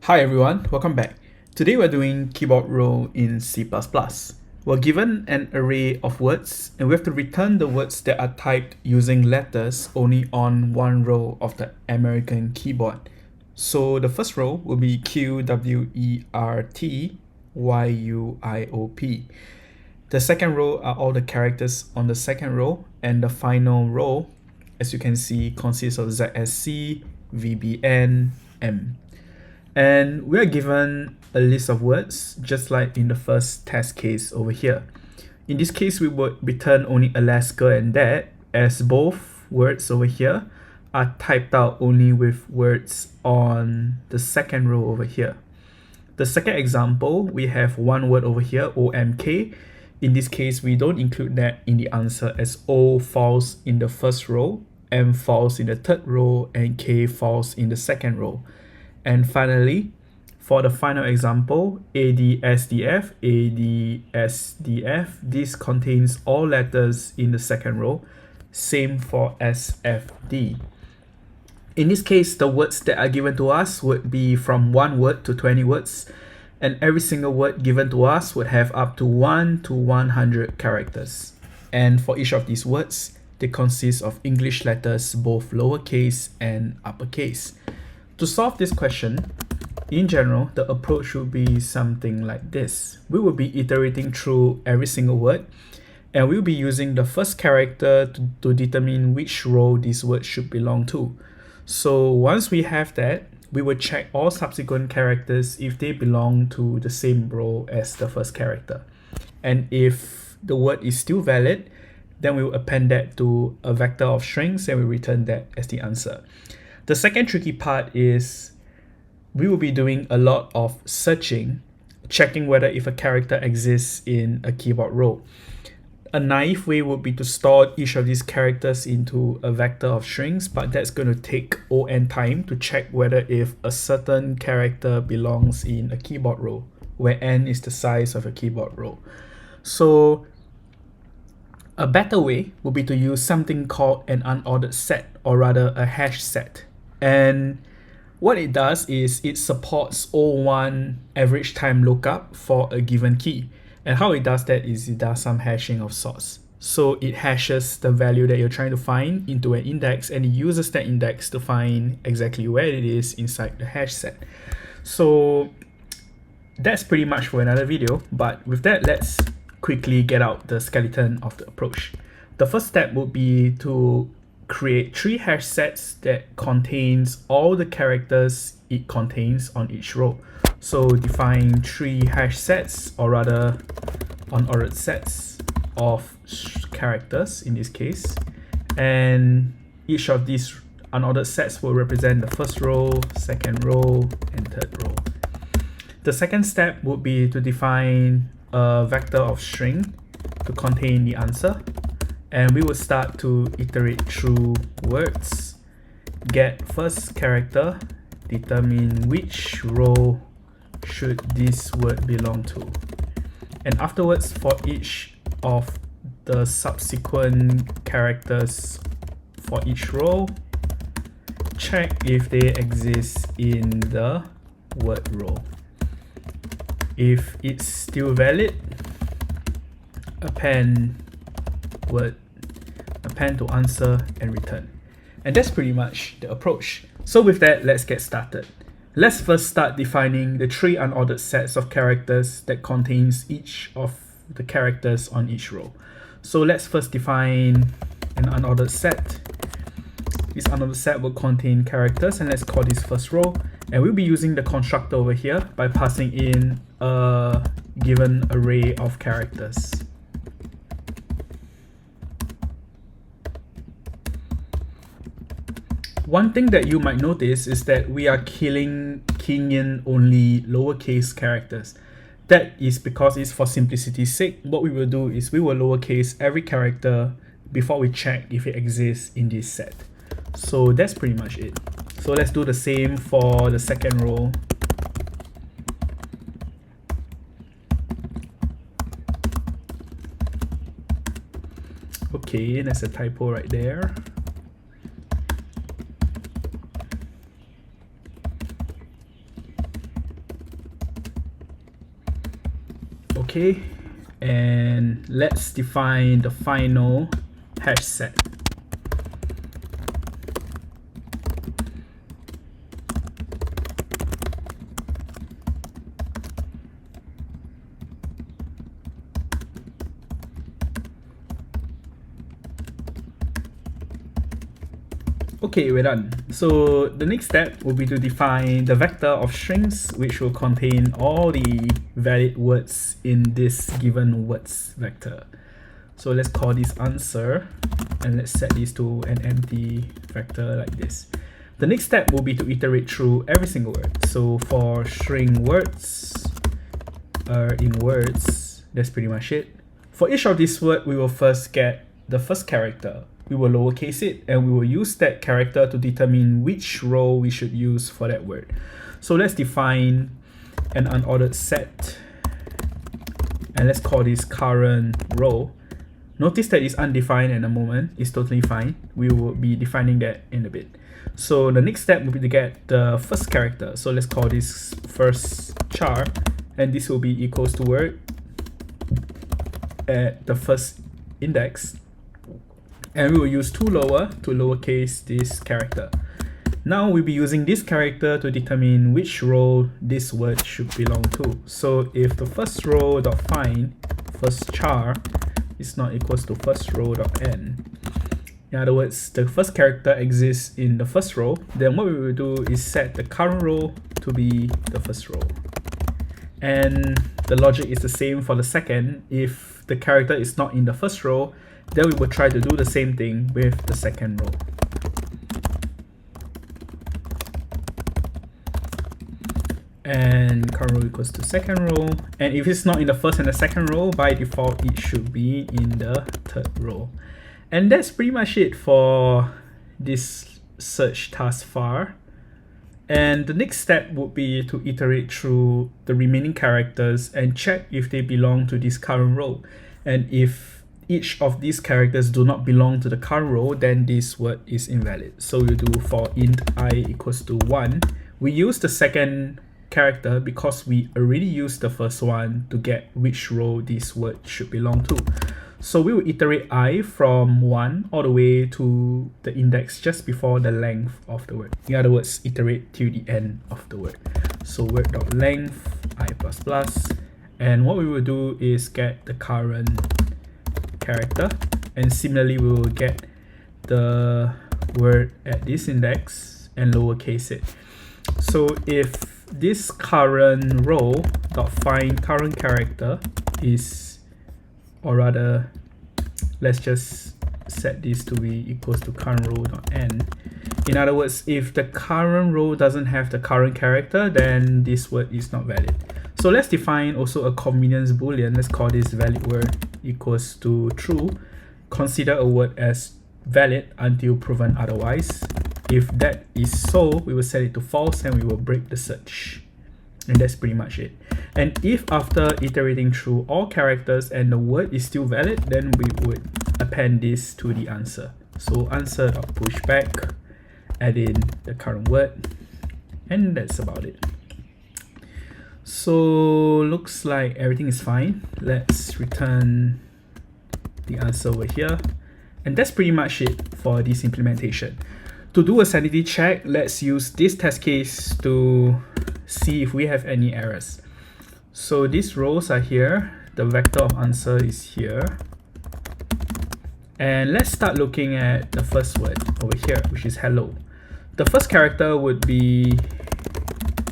Hi everyone, welcome back. Today we're doing keyboard row in C++. We're given an array of words and we have to return the words that are typed using letters only on one row of the American keyboard. So the first row will be QWERTYUIOP. The second row are all the characters on the second row, and the final row, as you can see, consists of ZSC, VBN, M. And we are given a list of words, just like in the first test case over here. In this case, we would return only Alaska and that, as both words over here are typed out only with words on the second row over here. The second example, we have one word over here, OMK. In this case, we don't include that in the answer, as O falls in the first row, M falls in the third row, and K falls in the second row. And finally, for the final example, ADSDF, this contains all letters in the second row. Same for SFD. In this case, the words that are given to us would be from 1 word to 20 words, and every single word given to us would have up to 1 to 100 characters. And for each of these words, they consist of English letters, both lowercase and uppercase. To solve this question, in general, the approach would be something like this. We will be iterating through every single word, and we'll be using the first character to determine which row this word should belong to. So once we have that, we will check all subsequent characters if they belong to the same row as the first character. And if the word is still valid, then we will append that to a vector of strings and we return that as the answer. The second tricky part is we will be doing a lot of searching, checking whether if a character exists in a keyboard row. A naive way would be to store each of these characters into a vector of strings, but that's going to take O(n) time to check whether if a certain character belongs in a keyboard row, where n is the size of a keyboard row. So a better way would be to use something called an unordered set, or rather a hash set. And what it does is it supports O(1) average time lookup for a given key. And how it does that is it does some hashing of sorts. So it hashes the value that you're trying to find into an index, and it uses that index to find exactly where it is inside the hash set. So that's pretty much for another video, but with that, let's quickly get out the skeleton of the approach. The first step would be to create 3 hash sets that contains all the characters it contains on each row. So define 3 hash sets, or rather unordered sets of characters in this case, and each of these unordered sets will represent the first row, second row, and third row. The second step would be to define a vector of string to contain the answer, and we will start to iterate through words, get first character, determine which row should this word belong to, and afterwards for each of the subsequent characters for each row, check if they exist in the word row. If it's still valid, append to answer and return. And that's pretty much the approach. So with that, let's get started. Let's first start defining the 3 unordered sets of characters that contains each of the characters on each row. So let's first define an unordered set. This unordered set will contain characters, and let's call this first row. And we'll be using the constructor over here by passing in a given array of characters. One thing that you might notice is that we are keying in only lowercase characters. That is because it's for simplicity's sake. What we will do is we will lowercase every character before we check if it exists in this set. So that's pretty much it. So let's do the same for the second row. Okay, there's a typo right there. OK, and let's define the final hash set. Okay, we're done. So the next step will be to define the vector of strings, which will contain all the valid words in this given words vector. So let's call this answer, and let's set this to an empty vector like this. The next step will be to iterate through every single word. So for string words, in words, that's pretty much it. For each of these words, we will first get the first character. We will lowercase it, and we will use that character to determine which row we should use for that word. So let's define an unordered set, and let's call this current row. Notice that it's undefined at the moment. It's totally fine. We will be defining that in a bit. So the next step will be to get the first character. So let's call this first char, and this will be equals to word at the first index. And we will use toLower to lowercase this character. Now we'll be using this character to determine which row this word should belong to. So if the first row dot find first char is not equals to first row dot end, in other words, the first character exists in the first row, then what we will do is set the current row to be the first row. And the logic is the same for the second. If the character is not in the first row, then we will try to do the same thing with the second row. And current row equals to second row. And if it's not in the first and the second row, by default, it should be in the third row. And that's pretty much it for this search thus far. And the next step would be to iterate through the remaining characters and check if they belong to this current row. And if each of these characters do not belong to the current row, then this word is invalid. So we'll do for int I equals to 1. We use the second character because we already used the first one to get which row this word should belong to. So we will iterate I from 1 all the way to the index just before the length of the word. In other words, iterate till the end of the word. So word.length I++, and what we will do is get the current character, and similarly we will get the word at this index and lowercase it. So if this current row dot find current character is, or rather, let's just set this to be equals to current row dot end. In other words, if the current row doesn't have the current character, then this word is not valid. So let's define also a convenience boolean. Let's call this valid word equals to true. Consider a word as valid until proven otherwise. If that is so, we will set it to false and we will break the search. And that's pretty much it. And if after iterating through all characters and the word is still valid, then we would append this to the answer. So answer.pushback, add in the current word, and that's about it. So looks like everything is fine. Let's return the answer over here. And that's pretty much it for this implementation. To do a sanity check, let's use this test case to see if we have any errors. So these rows are here. The vector of answer is here. And let's start looking at the first word over here, which is hello. The first character would be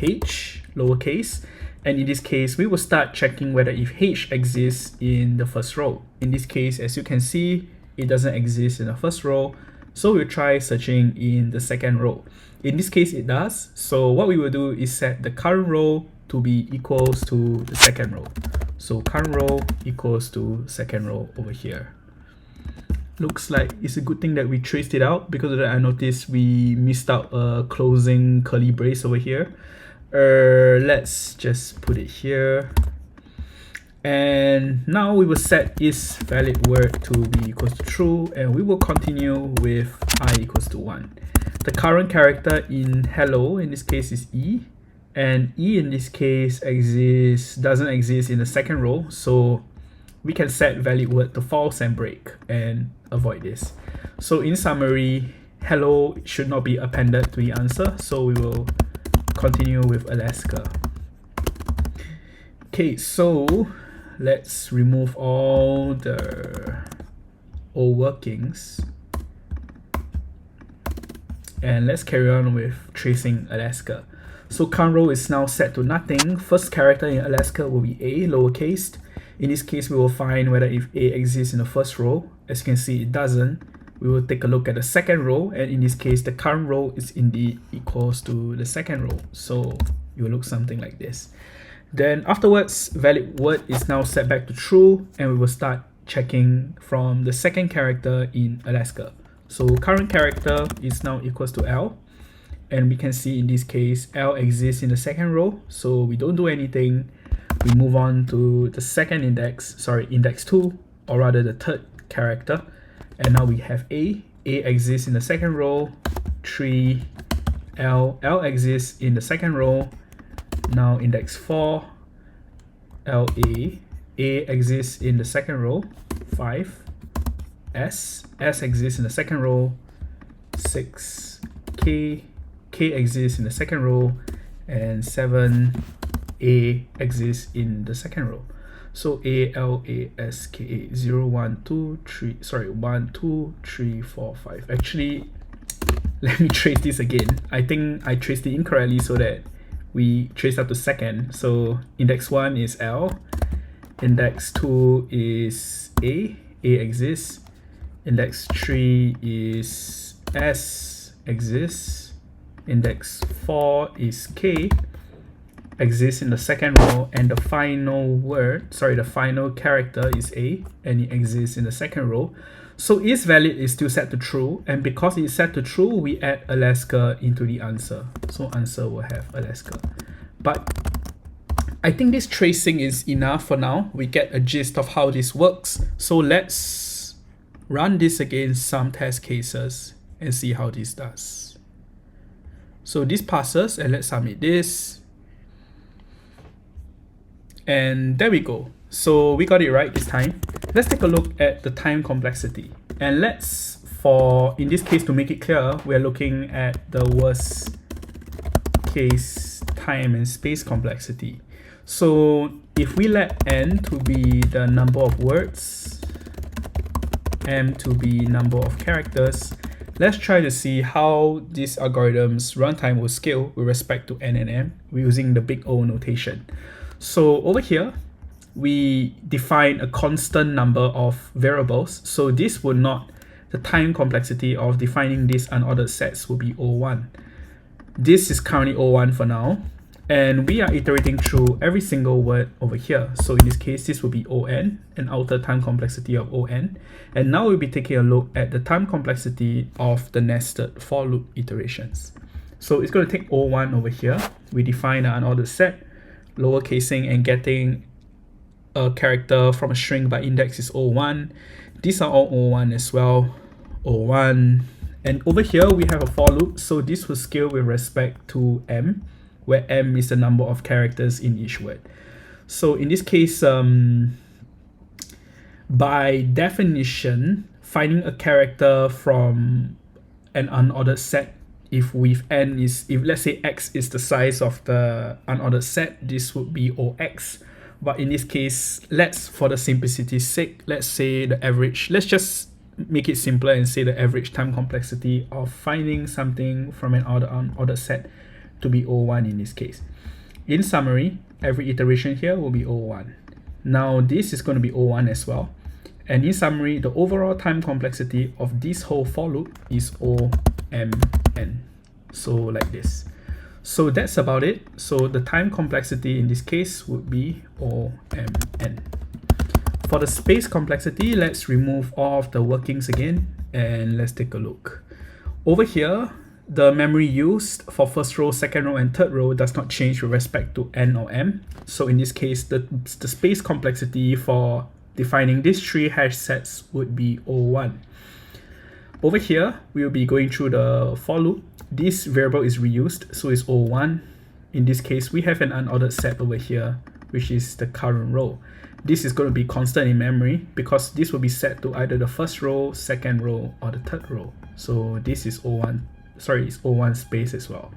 H, lowercase. And in this case, we will start checking whether if H exists in the first row. In this case, as you can see, it doesn't exist in the first row. So we'll try searching in the second row. In this case, it does. So what we will do is set the current row to be equals to the second row. So current row equals to second row over here. Looks like it's a good thing that we traced it out, because of that I noticed we missed out a closing curly brace over here. Let's just put it here. And now we will set is valid word to be equals to true, and we will continue with I equals to 1. The current character in hello, in this case, is E. and E in this case doesn't exist in the second row, so we can set valid word to false and break and avoid this. So in summary, hello should not be appended to the answer, so we will continue with Alaska. Okay, so let's remove all the old workings and let's carry on with tracing Alaska. So current row is now set to nothing. First character in Alaska will be A, lowercase. In this case, we will find whether if A exists in the first row. As you can see, it doesn't. We will take a look at the second row, and in this case, the current row is indeed equals to the second row. So it will look something like this. Then afterwards, valid word is now set back to true, and we will start checking from the second character in Alaska. So current character is now equals to L, and we can see in this case L exists in the second row, so we don't do anything. We move on to the second index, index 2, or rather the third character, and now we have A exists in the second row, 3, L exists in the second row. Now index 4, A exists in the second row, 5, S exists in the second row, 6, K exists in the second row, and 7, A exists in the second row. So ALASKA 0, 1, 2, 3, 1, 2, 3, 4, 5. Actually, let me trace this again. I think I traced it incorrectly, so that we trace up to second. So index 1 is L, index 2 is A exists, index 3 is S exists, index 4 is K exists in the second row, and the final character is A, and it exists in the second row. So is valid is still set to true, and because it's set to true, we add Alaska into the answer. So answer will have Alaska. But I think this tracing is enough for now. We get a gist of how this works. So let's run this against some test cases and see how this does. So this passes, and let's submit this. And there we go. So we got it right this time. Let's take a look at the time complexity. And in this case, to make it clear, we're looking at the worst case time and space complexity. So if we let n to be the number of words, m to be number of characters, let's try to see how this algorithm's runtime will scale with respect to n and m using the big O notation. So over here, we define a constant number of variables. So this would not, the time complexity of defining these unordered sets will be O1. This is currently O1 for now, and we are iterating through every single word over here. So in this case, this will be ON, an outer time complexity of ON. And now we'll be taking a look at the time complexity of the nested for loop iterations. So it's going to take O1 over here. We define an unordered set, lower casing and getting a character from a string by index is O1. These are all O1 as well, O1. And over here we have a for loop, so this will scale with respect to m, where m is the number of characters in each word. So in this case, by definition, finding a character from an unordered set, if let's say x is the size of the unordered set, this would be OX. But in this case, for the simplicity's sake, let's say the average, let's just make it simpler and say the average time complexity of finding something from an unordered set to be O1 in this case. In summary, every iteration here will be O1. Now this is going to be O1 as well. And in summary, the overall time complexity of this whole for loop is OMN. So like this. So that's about it. So the time complexity in this case would be OMN. For the space complexity, let's remove all of the workings again and let's take a look. Over here, the memory used for first row, second row, and third row does not change with respect to n or m. So in this case, the space complexity for defining these three hash sets would be O1. Over here, we will be going through the for loop. This variable is reused, so it's O1. in this case, we have an unordered set over here, which is the current row. This is going to be constant in memory because this will be set to either the first row, second row, or the third row. So this is O1, sorry, it's O1 space as well.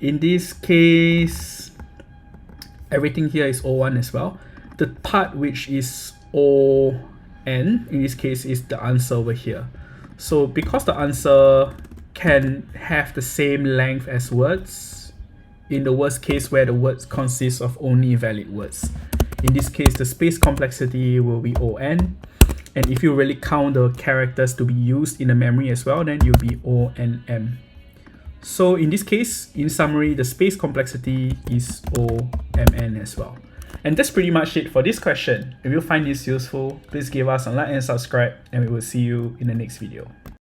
In this case, everything here is O1 as well. The part which is ON, in this case, is the answer over here. So because the answer can have the same length as words, in the worst case where the words consist of only valid words. In this case, the space complexity will be ON. And if you really count the characters to be used in the memory as well, then you'll be ONM. So in this case, in summary, the space complexity is OMN as well. And that's pretty much it for this question. If you find this useful, please give us a like and subscribe, and we will see you in the next video.